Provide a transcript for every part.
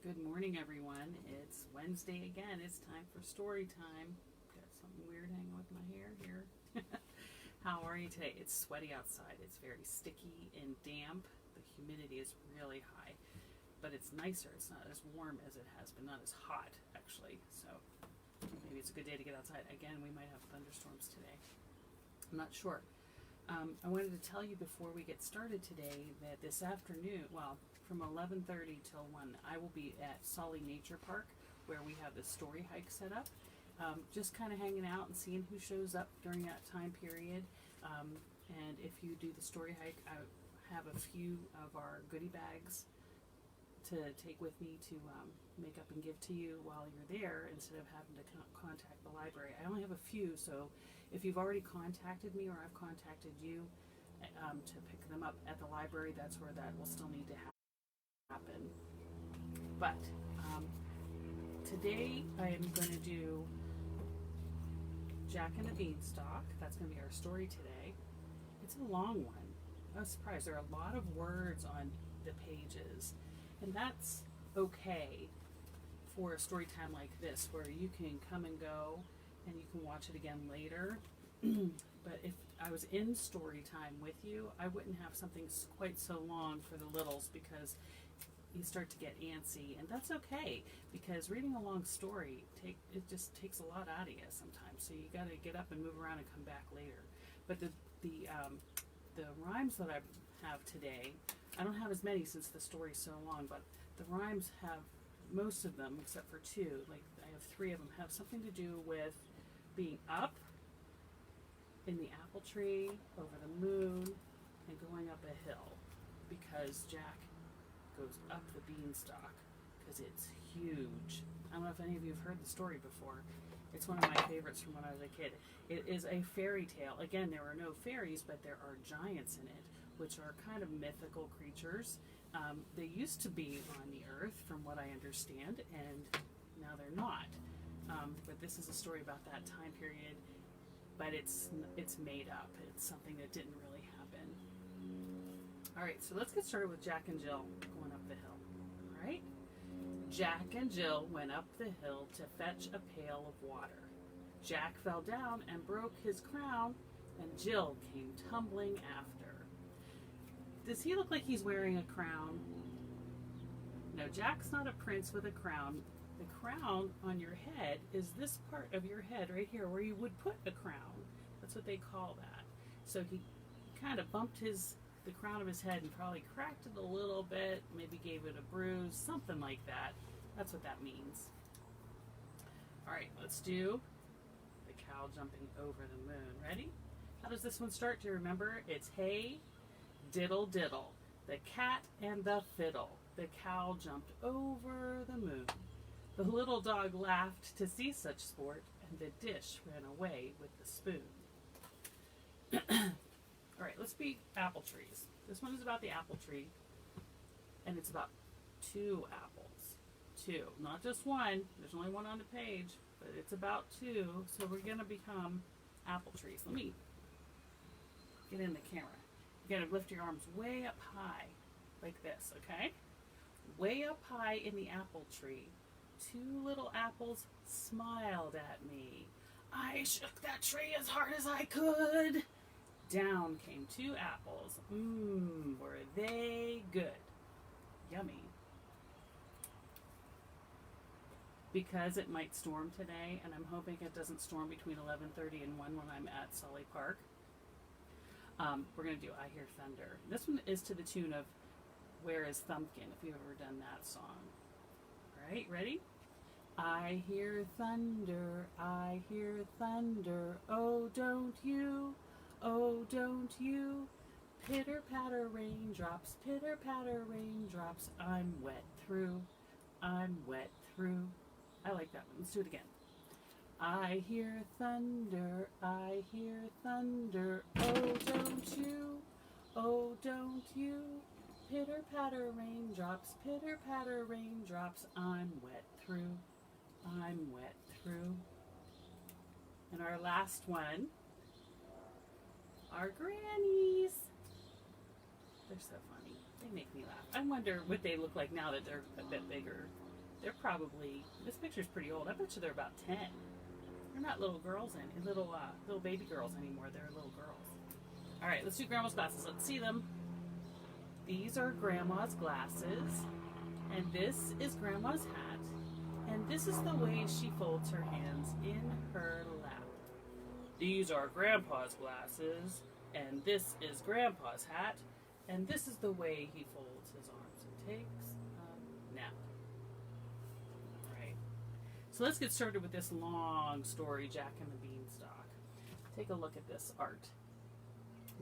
Good morning, everyone. It's Wednesday again. It's time for story time. Got something weird hanging with my hair here. How are you today? It's sweaty outside. It's very sticky and damp. The humidity is really high, but it's nicer. It's not as warm as it has been, not as hot, actually. So maybe it's a good day to get outside. Again, we might have thunderstorms today. I'm not sure. I wanted to tell you before we get started today that this afternoon, from 11:30 till 1, I will be at Sully Nature Park where we have the story hike set up. Just kind of hanging out and seeing who shows up during that time period. And if you do the story hike, I have a few of our goodie bags to take with me to make up and give to you while you're there instead of having to contact the library. I only have a few, so if you've already contacted me or I've contacted you to pick them up at the library, that's where that will still need to happen. But today I am going to do Jack and the Beanstalk. That's going to be our story today. It's a long one. I was surprised. There are a lot of words on the pages, and that's okay for a story time like this where you can come and go and you can watch it again later. But if I was in story time with you, I wouldn't have something quite so long for the littles because you start to get antsy, and that's okay because reading a long story it just takes a lot out of you sometimes. So you got to get up and move around and come back later. But the rhymes that I have today, I don't have as many since the story's so long, but the rhymes have most of them except for two. Like I have three of them have something to do with being up in the apple tree, over the moon, and going up a hill because Jack goes up the beanstalk because it's huge. I don't know if any of you have heard the story before. It's one of my favorites from when I was a kid. It is a fairy tale. Again, there are no fairies, but there are giants in it, which are kind of mythical creatures. They used to be on the earth, from what I understand, and now they're not. But this is a story about that time period, but it's made up. It's something that didn't really happen. All right, so let's get started with Jack and Jill going up the hill. All right? Jack and Jill went up the hill to fetch a pail of water. Jack fell down and broke his crown, and Jill came tumbling after. Does he look like he's wearing a crown? No, Jack's not a prince with a crown. The crown on your head is this part of your head right here where you would put a crown. That's what they call that. So he kind of bumped the crown of his head and probably cracked it a little bit, maybe gave it a bruise, something like that. That's what that means. All right, let's do the cow jumping over the moon. Ready? How does this one start? Do you remember? It's hey, diddle, diddle, the cat and the fiddle. The cow jumped over the moon. The little dog laughed to see such sport, and the dish ran away with the spoon. All right, let's be apple trees. This one is about the apple tree, and it's about two apples. Two, not just one. There's only one on the page, but it's about two, so we're going to become apple trees. Let me get in the camera. You're going to lift your arms way up high, like this, okay? Way up high in the apple tree, two little apples smiled at me. I shook that tree as hard as I could. Down came two apples. Were they good? Yummy. Because it might storm today, and I'm hoping it doesn't storm between 11:30 and 1 when I'm at Sully Park, we're going to do I Hear Thunder. This one is to the tune of Where is Thumpkin, if you've ever done that song. All right, ready? I hear thunder, oh don't you, oh don't you, pitter patter raindrops, I'm wet through, I'm wet through. I like that one. Let's do it again. I hear thunder, oh don't you, pitter patter raindrops, I'm wet through, I'm wet through. And our last one, our grannies. They're so funny. They make me laugh. I wonder what they look like now that they're a bit bigger. They're probably, this picture's pretty old. I bet you they're about 10. They're not little girls little baby girls anymore. They're little girls. All right, let's do Grandma's glasses. Let's see them. These are Grandma's glasses, and this is Grandma's hat, and this is the way she folds her hands in her lap. These are Grandpa's glasses, and this is Grandpa's hat, and this is the way he folds his arms and takes a nap. All right, so let's get started with this long story, Jack and the Beanstalk. Take a look at this art.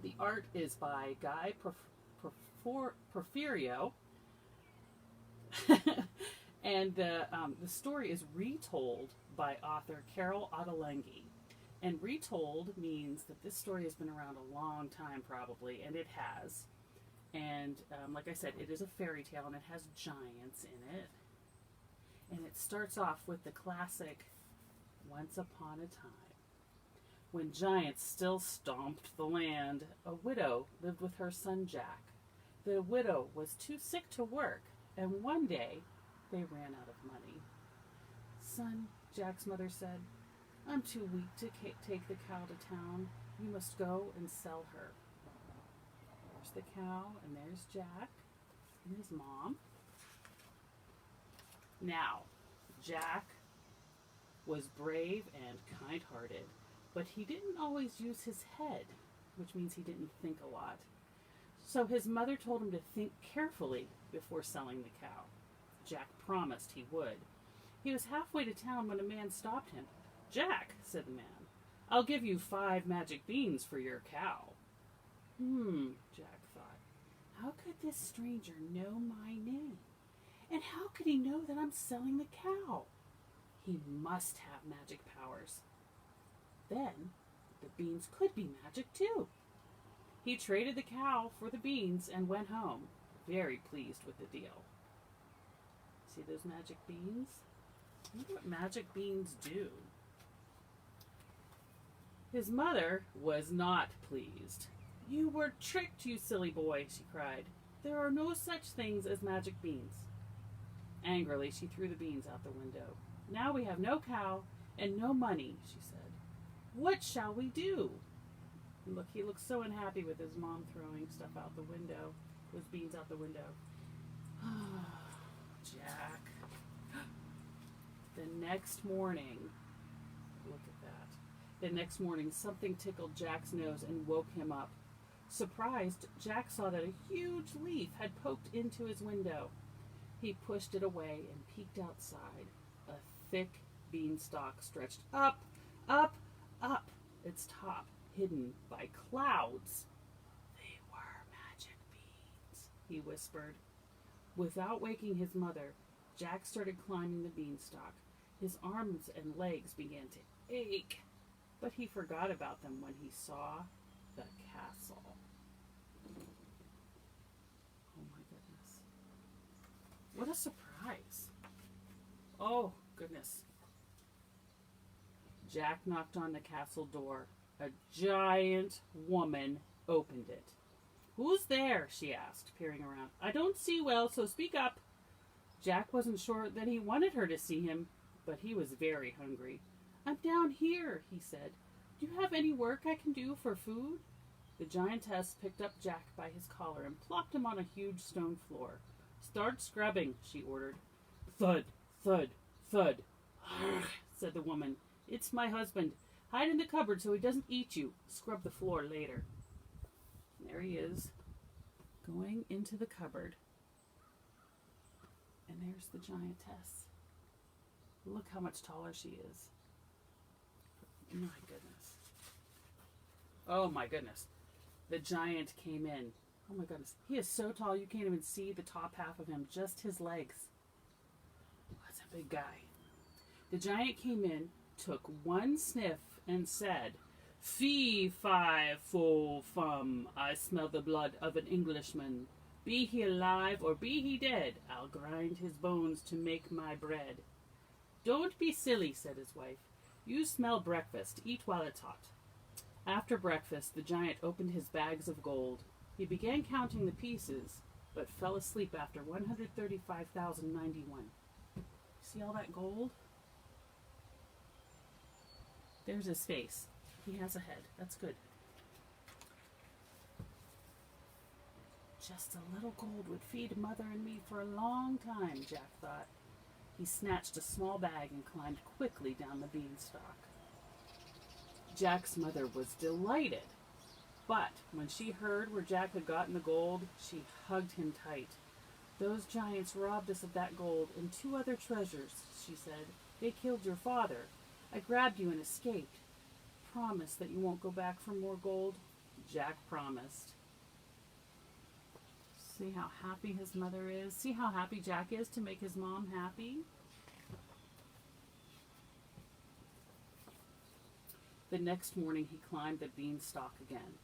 The art is by Guy Porfirio, and the story is retold by author Carol Ottolenghi. And retold means that this story has been around a long time, probably, and it has. And like I said, it is a fairy tale, and it has giants in it. And it starts off with the classic Once Upon a Time. When giants still stomped the land, a widow lived with her son Jack. The widow was too sick to work, and one day they ran out of money. "Son," Jack's mother said, "I'm too weak to take the cow to town. You must go and sell her." There's the cow, and there's Jack and his mom. Now, Jack was brave and kind-hearted, but he didn't always use his head, which means he didn't think a lot. So his mother told him to think carefully before selling the cow. Jack promised he would. He was halfway to town when a man stopped him. "Jack," said the man, "I'll give you 5 magic beans for your cow." Jack thought. How could this stranger know my name? And how could he know that I'm selling the cow? He must have magic powers. Then the beans could be magic too. He traded the cow for the beans and went home, very pleased with the deal. See those magic beans? I wonder what magic beans do. His mother was not pleased. "You were tricked, you silly boy," she cried. "There are no such things as magic beans." Angrily, she threw the beans out the window. "Now we have no cow and no money," she said. "What shall we do?" And look, he looks so unhappy with his mom throwing stuff out the window, those beans out the window. Jack. The next morning, look at that. The next morning, something tickled Jack's nose and woke him up. Surprised, Jack saw that a huge leaf had poked into his window. He pushed it away and peeked outside. A thick beanstalk stretched up, up, up, its top hidden by clouds. "They were magic beans," he whispered. Without waking his mother, Jack started climbing the beanstalk. His arms and legs began to ache, but he forgot about them when he saw the castle. Oh my goodness. What a surprise. Oh goodness. Jack knocked on the castle door. A giant woman opened it. "Who's there?" she asked, peering around. "I don't see well, so speak up." Jack wasn't sure that he wanted her to see him, but he was very hungry. "I'm down here," he said. "Do you have any work I can do for food?" The giantess picked up Jack by his collar and plopped him on a huge stone floor. "Start scrubbing," she ordered. "Thud, thud, thud," said the woman. "It's my husband. Hide in the cupboard so he doesn't eat you. Scrub the floor later." There he is, going into the cupboard. And there's the giantess. Look how much taller she is. My goodness. Oh my goodness. The giant came in. Oh my goodness. He is so tall you can't even see the top half of him, just his legs. That's a big guy. The giant came in, took one sniff, and said, "Fee, fi, fo, fum, I smell the blood of an Englishman. Be he alive or be he dead, I'll grind his bones to make my bread." "Don't be silly," said his wife. "You smell breakfast. Eat while it's hot." After breakfast, the giant opened his bags of gold. He began counting the pieces, but fell asleep after 135,091. See all that gold? There's his face. He has a head. That's good. Just a little gold would feed Mother and me for a long time, Jack thought. He snatched a small bag and climbed quickly down the beanstalk. Jack's mother was delighted, but when she heard where Jack had gotten the gold, she hugged him tight. Those giants robbed us of that gold and 2 other treasures, she said. They killed your father. I grabbed you and escaped. Promise that you won't go back for more gold? Jack promised. See how happy his mother is? See how happy Jack is to make his mom happy? The next morning he climbed the beanstalk again.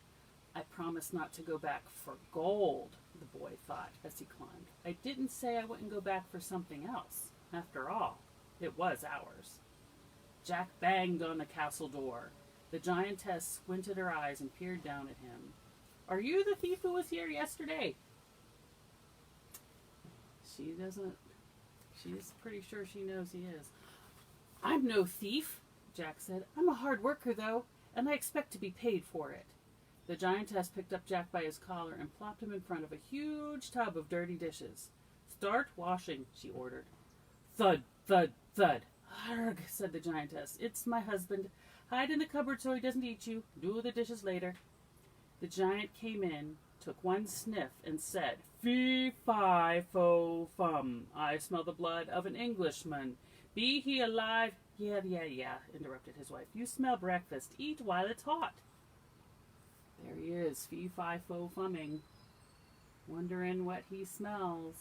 I promised not to go back for gold, the boy thought as he climbed. I didn't say I wouldn't go back for something else. After all, it was ours. Jack banged on the castle door. The giantess squinted her eyes and peered down at him. Are you the thief who was here yesterday? She's pretty sure she knows he is. I'm no thief, Jack said. I'm a hard worker, though, and I expect to be paid for it. The giantess picked up Jack by his collar and plopped him in front of a huge tub of dirty dishes. Start washing, she ordered. Thud, thud, thud. Arg, said the giantess. It's my husband. Hide in the cupboard so he doesn't eat you. Do the dishes later. The giant came in, took one sniff, and said, Fee, fi, fo, fum. I smell the blood of an Englishman. Be he alive? Yeah, interrupted his wife. You smell breakfast. Eat while it's hot. There he is, fee, fi, fo, fumming, wondering what he smells.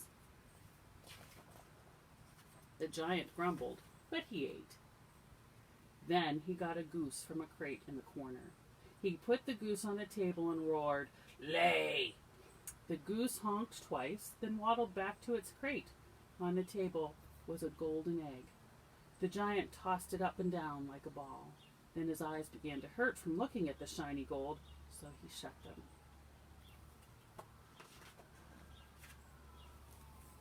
The giant grumbled, but he ate. Then he got a goose from a crate in the corner. He put the goose on the table and roared, Lay! The goose honked twice, then waddled back to its crate. On the table was a golden egg. The giant tossed it up and down like a ball. Then his eyes began to hurt from looking at the shiny gold, so he shut them.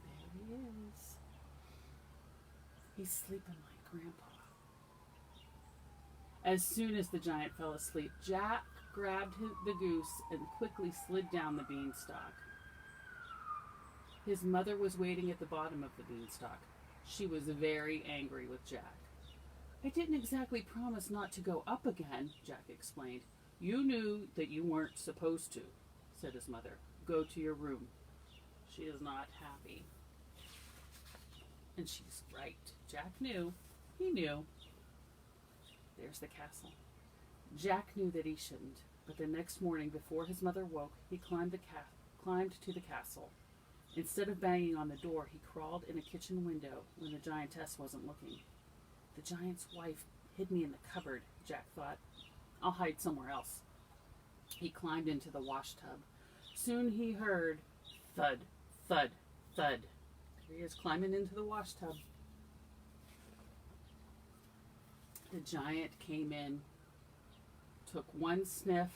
There he is. He's sleeping like Grandpa. As soon as the giant fell asleep, Jack grabbed the goose and quickly slid down the beanstalk. His mother was waiting at the bottom of the beanstalk. She was very angry with Jack. I didn't exactly promise not to go up again, Jack explained. You knew that you weren't supposed to, said his mother. Go to your room. She is not happy. And she's right. Jack knew. He knew. There's the castle. Jack knew that he shouldn't, but the next morning before his mother woke, he climbed to the castle. Instead of banging on the door, he crawled in a kitchen window when the giantess wasn't looking. The giant's wife hid me in the cupboard, Jack thought. I'll hide somewhere else. He climbed into the wash tub. Soon he heard thud, thud, thud. There he is climbing into the wash tub. The giant came in, took one sniff,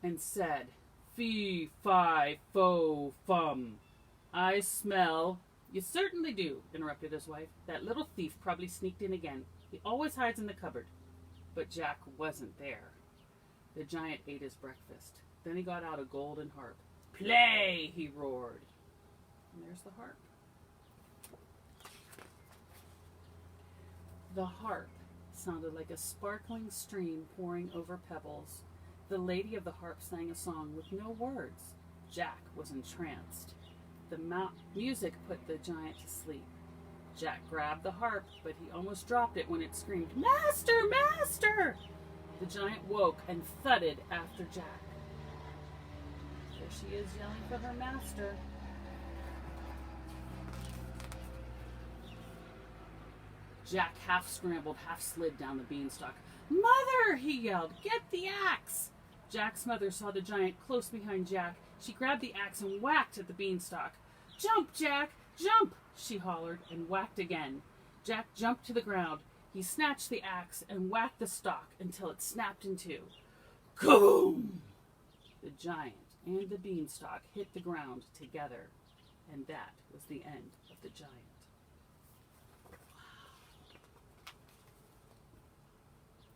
and said, Fee, fi, fo, fum. I smell. You certainly do, interrupted his wife. That little thief probably sneaked in again. He always hides in the cupboard. But Jack wasn't there. The giant ate his breakfast. Then he got out a golden harp. Play, he roared. And there's the harp. The harp sounded like a sparkling stream pouring over pebbles. The lady of the harp sang a song with no words. Jack was entranced. The music put the giant to sleep. Jack grabbed the harp, but he almost dropped it when it screamed, Master! Master! The giant woke and thudded after Jack. There she is yelling for her master. Jack half scrambled, half slid down the beanstalk. Mother! He yelled. Get the axe! Jack's mother saw the giant close behind Jack. She grabbed the axe and whacked at the beanstalk. Jump, Jack! Jump! She hollered and whacked again. Jack jumped to the ground. He snatched the axe and whacked the stalk until it snapped in two. Kaboom! The giant and the beanstalk hit the ground together, and that was the end of the giant.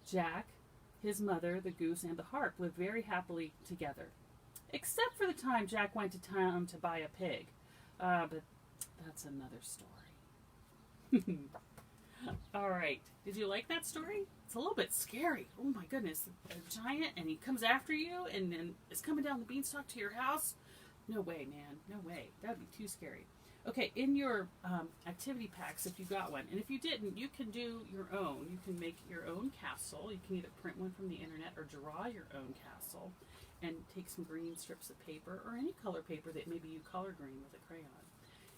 Jack, his mother, the goose, and the harp lived very happily together, except for the time Jack went to town to buy a pig. But that's another story. All right. Did you like that story? It's a little bit scary. Oh my goodness. A giant, and he comes after you and then is coming down the beanstalk to your house? No way, man. No way. That would be too scary. Okay, in your activity packs, if you got one, and if you didn't, you can do your own. You can make your own castle. You can either print one from the internet or draw your own castle and take some green strips of paper or any color paper that maybe you color green with a crayon.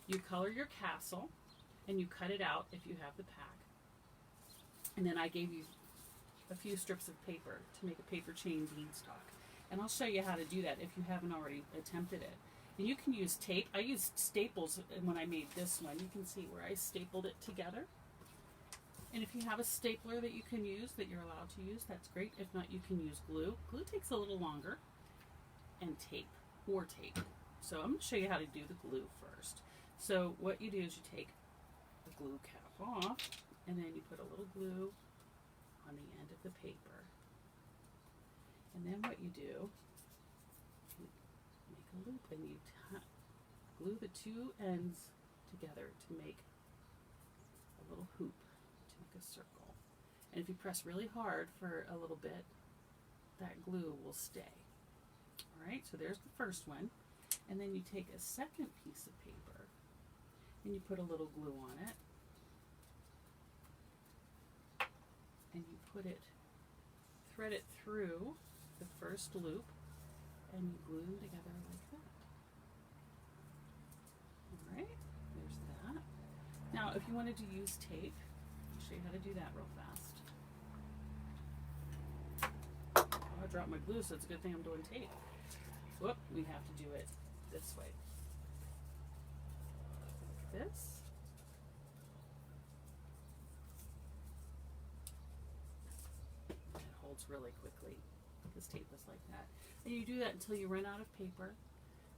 You color your castle and you cut it out if you have the pack. And then I gave you a few strips of paper to make a paper chain beanstalk. And I'll show you how to do that if you haven't already attempted it. And you can use tape. I used staples when I made this one. You can see where I stapled it together. And if you have a stapler that you can use, that you're allowed to use, that's great. If not, you can use glue. Glue takes a little longer. And tape, or tape. So I'm going to show you how to do the glue first. So what you do is you take the glue cap off, and then you put a little glue on the end of the paper. And then what you do, you make a loop and you glue the two ends together to make a little hoop, to make a circle. And if you press really hard for a little bit, that glue will stay. All right, so there's the first one. And then you take a second piece of paper and you put a little glue on it. And you put it, thread it through the first loop, and you glue them together like that. All right, there's that. Now, if you wanted to use tape, I'll show you how to do that real fast. Oh, I dropped my glue, so it's a good thing I'm doing tape. Whoop, we have to do it this way. Like this. Really quickly. This tape is like that. And you do that until you run out of paper.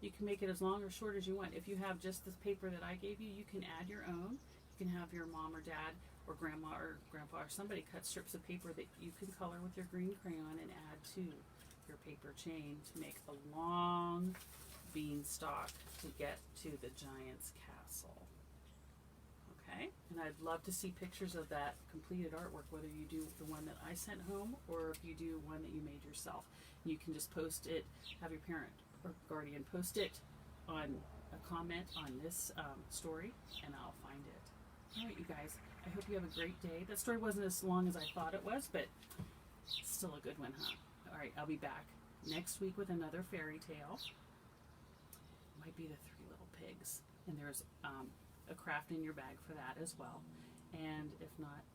You can make it as long or short as you want. If you have just this paper that I gave you, you can add your own. You can have your mom or dad or grandma or grandpa or somebody cut strips of paper that you can color with your green crayon and add to your paper chain to make a long beanstalk to get to the giant's castle. Okay, and I'd love to see pictures of that completed artwork, whether you do the one that I sent home or if you do one that you made yourself. You can just post it, have your parent or guardian post it on a comment on this story, and I'll find it. All right, you guys, I hope you have a great day. That story wasn't as long as I thought it was, but it's still a good one, huh? All right, I'll be back next week with another fairy tale. It might be the Three Little Pigs, and there's a craft in your bag for that as well. And if not,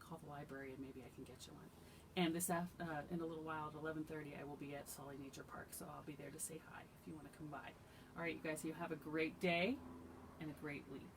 call the library and maybe I can get you one. And this in a little while at 11:30 I will be at Sully Nature Park, so I'll be there to say hi if you want to come by. All right, you guys, you have a great day and a great week.